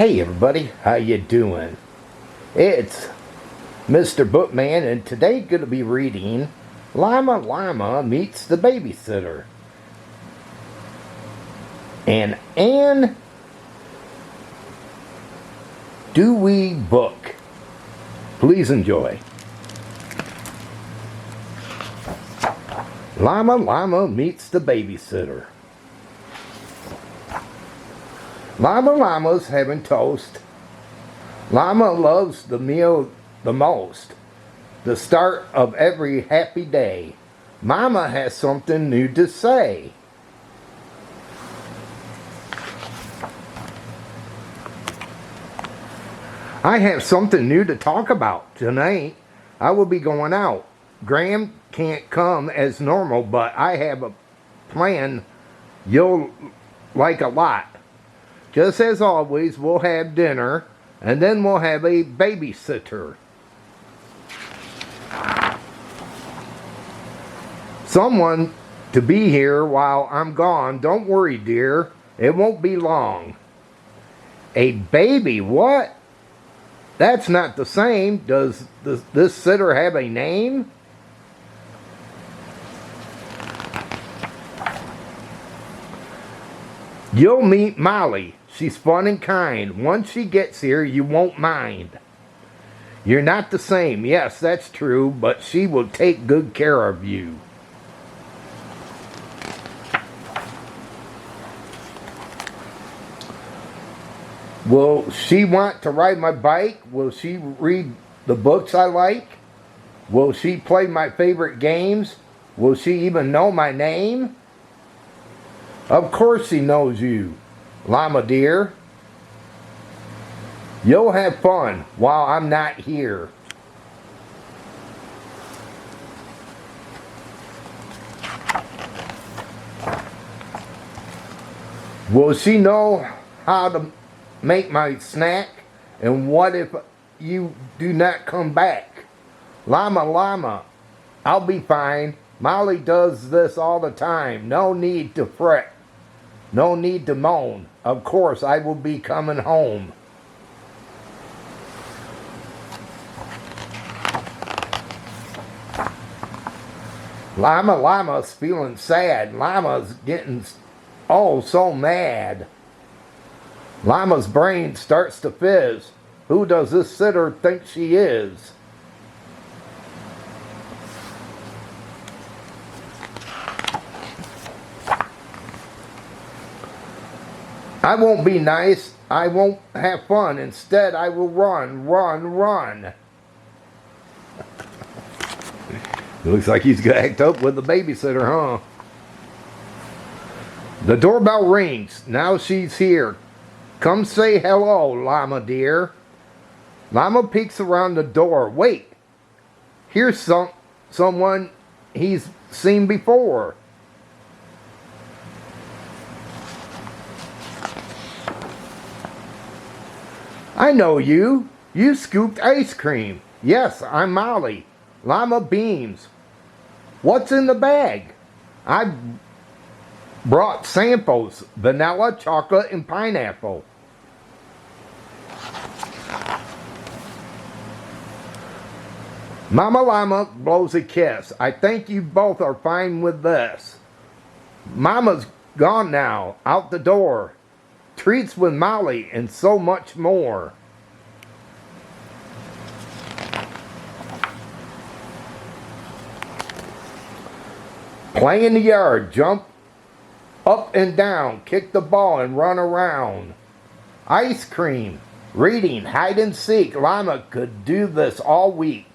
Hey everybody, how you doing? It's Mr. Bookman, and today going to be reading Llama Llama Meets the Babysitter. And Anne Dewdney book. Please enjoy. Llama Llama Meets the Babysitter. Llama Llama's having toast. Llama loves the meal the most. The start of every happy day. Mama has something new to say. I have something new to talk about. Tonight, I will be going out. Graham can't come as normal, but I have a plan you'll like a lot. Just as always, we'll have dinner, and then we'll have a babysitter. Someone to be here while I'm gone. Don't worry, dear. It won't be long. A baby? What? That's not the same. Does this sitter have a name? You'll meet Molly. She's fun and kind. Once she gets here, you won't mind. You're not the same. Yes, that's true, but she will take good care of you. Will she want to ride my bike? Will she read the books I like? Will she play my favorite games? Will she even know my name? Of course she knows you, Llama dear. You'll have fun while I'm not here. Will she know how to make my snack? And what if you do not come back? Llama Llama, I'll be fine. Molly does this all the time. No need to fret. No need to moan. Of course, I will be coming home. Llama Llama's feeling sad. Llama's getting so mad. Llama's brain starts to fizz. Who does this sitter think she is? I won't be nice. I won't have fun. Instead, I will run, run, run. It looks like he's going to act up with the babysitter, huh? The doorbell rings. Now she's here. Come say hello, Llama dear. Llama peeks around the door. Wait. Here's someone he's seen before. I know you. You scooped ice cream. Yes, I'm Molly. Llama beams. What's in the bag? I brought samples. Vanilla, chocolate, and pineapple. Mama Llama blows a kiss. I think you both are fine with this. Mama's gone now. Out the door. Treats with Molly and so much more. Play in the yard, jump up and down, kick the ball and run around. Ice cream, reading, hide and seek. Llama could do this all week.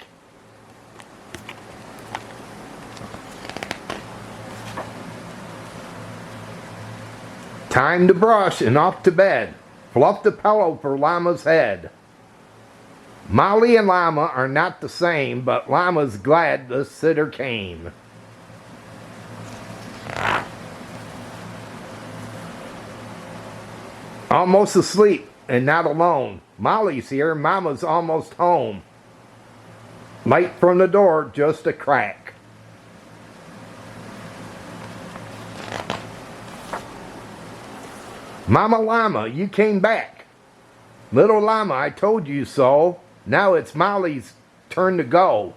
Time to brush and off to bed. Fluff the pillow for Llama's head. Molly and Llama are not the same, but Llama's glad the sitter came. Almost asleep and not alone. Molly's here. Mama's almost home. Light from the door, just a crack. Mama Llama, you came back. Little Llama, I told you so. Now it's Molly's turn to go.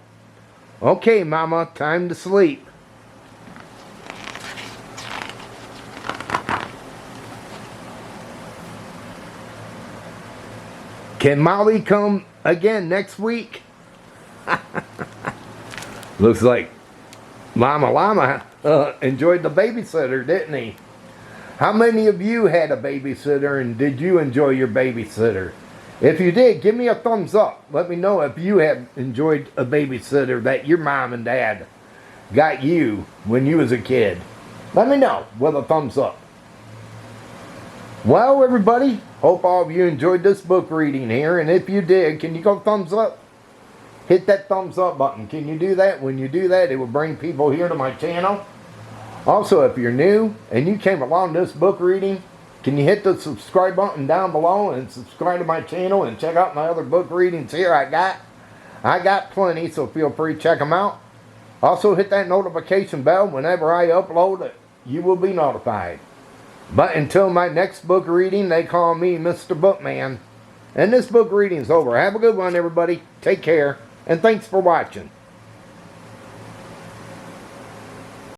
Okay, Mama, time to sleep. Can Molly come again next week? Looks like Llama Llama enjoyed the babysitter, didn't he? How many of you had a babysitter, and did you enjoy your babysitter? If you did, give me a thumbs up. Let me know if you have enjoyed a babysitter that your mom and dad got you when you was a kid. Let me know with a thumbs up. Well, everybody, hope all of you enjoyed this book reading here, and if you did, can you go thumbs up? Hit that thumbs up button. Can you do that? When you do that, it will bring people here to my channel. Also, if you're new and you came along this book reading, can you hit the subscribe button down below and subscribe to my channel and check out my other book readings here I got plenty, so feel free to check them out. Also, hit that notification bell. Whenever I upload it, you will be notified. But until my next book reading, they call me Mr. Bookman. And this book reading's over. Have a good one, everybody. Take care. And thanks for watching.